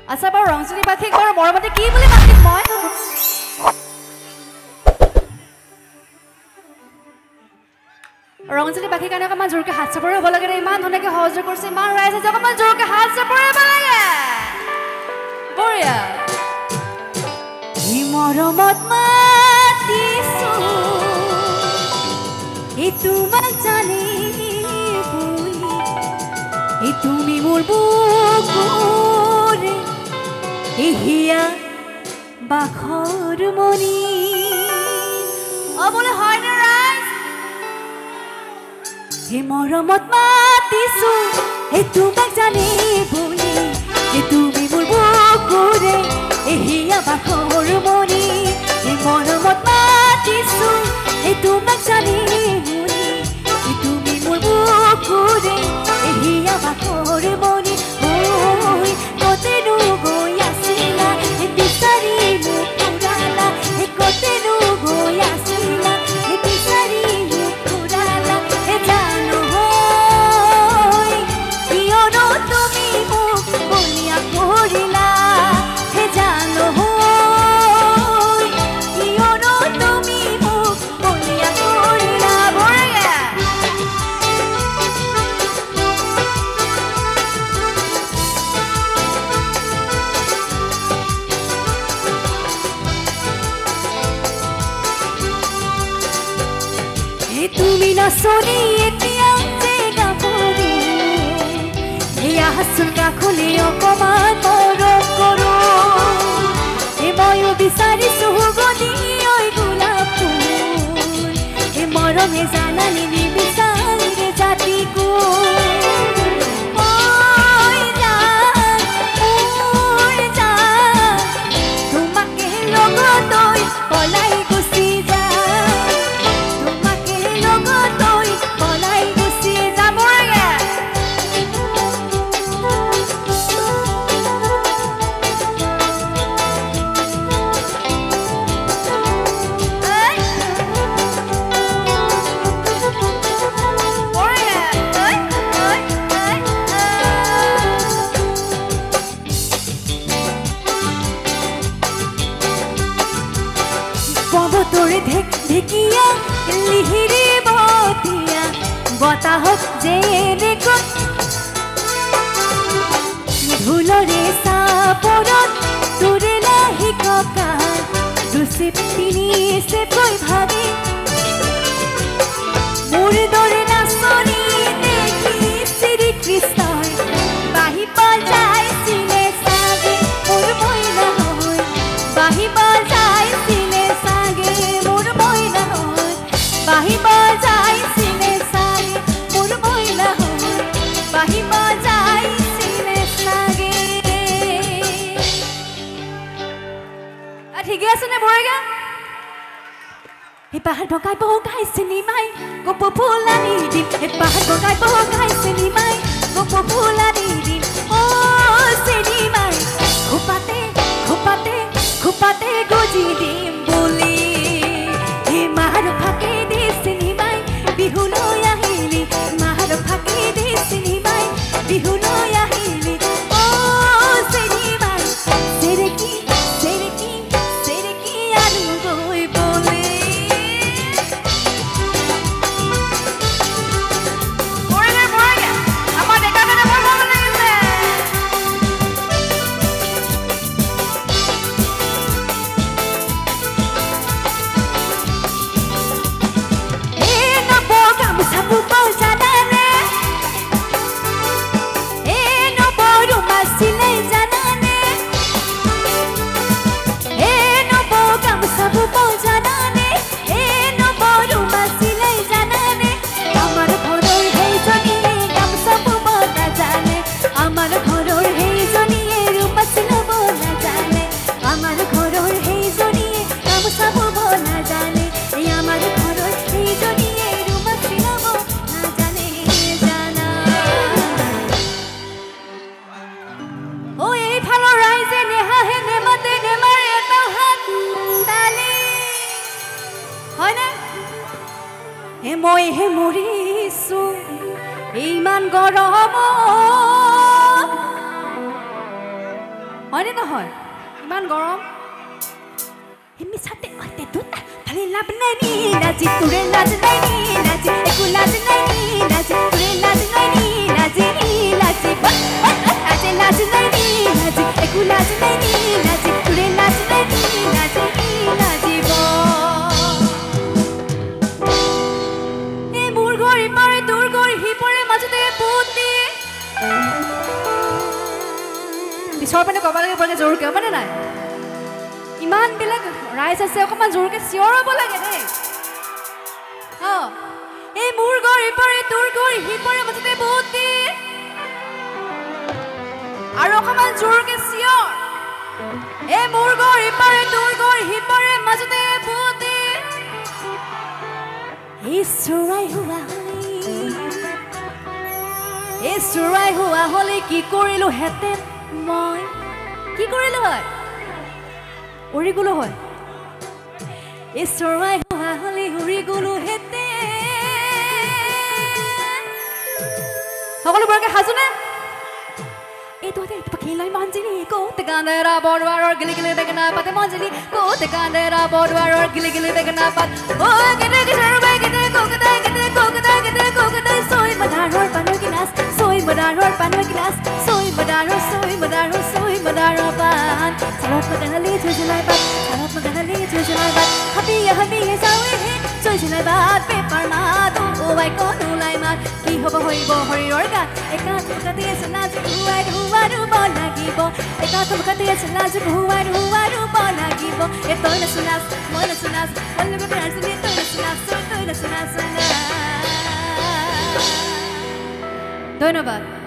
আচ্ছা বাৰু ৰংজনী বাখীক বাৰু মৰমতে কি বুলি মাতিম মই ৰংজনী বাখীৰ কাৰণে অকণমান জোৰকৈ হাত চাপৰি হ'ব লাগে ইমান ধুনীয়াকৈ সহযোগ কৰিছে ইমান ৰাইজে যে অকণমান জোৰকৈ হাত চাপৰি হ'ব লাগে বঢ়িয়া মৰমত মাতিছো এই তোমাক জানি বুলি এই তুমি মোৰ বুকুৰে এহিয়া বাখৰ মনি বোলে হয়নে ৰাইজ এই মৰমত মাতিছো এই তোমাক জানি বুলি এই তুমি মোৰ বুকুৰে এহিয়া বাখৰ মনি এই মৰমত মাতিছো এই তোমাক জানি বুলি এই তুমি মোৰ বুকুৰে এহিয়া বাখৰ মনি ঐ কতেনো গৈ আছিলা এই বিচাৰি মোক ফুৰালা এই কতেনো গৈ আছিলা এই বিচাৰি মোক ফুৰালা এই জানো হয় কিয়নো তুমি মোক বলিয়া কৰিলা হে জানো হয় কিয়নো তুমি মোক বলিয়া কৰিলা বঢ়িয়া তুমি নাচনি এতিয়া যে গাভৰু এয়া হাচুৰ কাষলে অকমান মৰম কৰো ময়ো বিচাৰিছো গলি ঐ গোলাপ ফুল এই মৰমে জানানি নিবিচাৰে জাতি তোমাকে লগত পলাই গুচি যা তোৰে ঢেকিয়া লিহিৰি বতিয়া বতাহত যেনেকৈ ঢোলৰে চাপৰত তোৰে লাহি কঁকাল দুচেপ তিনি চেপকৈ ভাগে মোৰ দৰে নাচনি দেখি শ্ৰীকৃষ্ণই বাঢ়িব যাইছিলে চাগে মোৰ মইনা হৈ বাঢ়িব যাইছিলে চাগে মোৰ মইনা হৈ বাঢ়িব যাইছিলে চাগে মোৰ মইনা হৈ বাঢ়িব যাইছিলে চাগে ঠিকে আছে নে বৰেগা এই পাহাৰ বগাই চিনেমাই গপ ফুলানি দিম এই পাহাৰ বগাই চিনেমাই গপ ফুলানি দিম চিনেমাই খোপাতে গজি দিম বুলি এই মাৰ ফাকে দি চিনেমাই বিহুলৈ আহিলি মাৰ ফাকে দি চিনেমাই বিহুলৈ আহিলি চিনেমাই চেৰেকি আৰু গৈ বলে মই হে মৰিছো ইমান গৰম হয়নে নহয় ইমান গৰম মিছাতে অতে দুটা খালি লাভ নাই নি নাজি তোৰে লাজ নাই নি নাজি একো লাজ নাই নি নাজি তোৰে লাজ নাই নি নাজি লাজি আজি লাজ নাই নি নাজি একো লাজ নাই নি নাজি তোৰে লাজ নাই নি নাজি নাজিব এই মোৰ ঘৰি পাৰে তোৰ ঘৰি হি পৰে মাজতে পুতি পিছৰ পিনে ক'ব লাগে বৰকে জোৰকে মানে নাই ইমান বিলাক ৰাইজ আছে অকমান জোৰকে চিঞৰাব লাগে দেই এই মোৰ ঘৰি পৰে তোৰ ঘৰি হি পৰে মাজতে পুতি আৰু অকমান জোৰকে চিঞৰ এই মোৰ ঘৰি পৰে তোৰ ঘৰি হি পৰে মাজতে পুতি এই চৰাই হোৱা হলে কি কৰিলো হেতেন মই কি কৰিলো হয় উৰি গলো হয় এই চৰাই হোৱা হলে উৰি গলো হেতেন সকলো বৰকে সাজুনে এই তোতে পখিলাই মঞ্জিলি কোতে গানেৰা বড়ৱাৰৰ গিলি গিলি বেগনা পাতে মঞ্জিলি কোতে গানেৰা বড়ৱাৰৰ গিলি গিলি বেগনা পাত ও গিনে গিনে বেগনে কোকদাই সৈ মদাৰৰ পানৰ গিলাস সৈ মদাৰৰ পানৰ গিলাস সৈ মদাৰৰ পান চালত মগনালি জুজলাই বাত হাবিয়ে যাৱে জয় জলাই বাত পেপাৰ মাত ও বাই কোনুলাই মাত কি হ'ব হইব হৰিৰৰ গাত একা থকাতে আছে নাজ হুৱাৰু লাগিব একা থকাতে আছে নাজ হুৱাৰু লাগিব এ তই নাচনাচ মই নাচনাচ বলগো ৰাজনী তই নাচনাচ ধন্যবাদ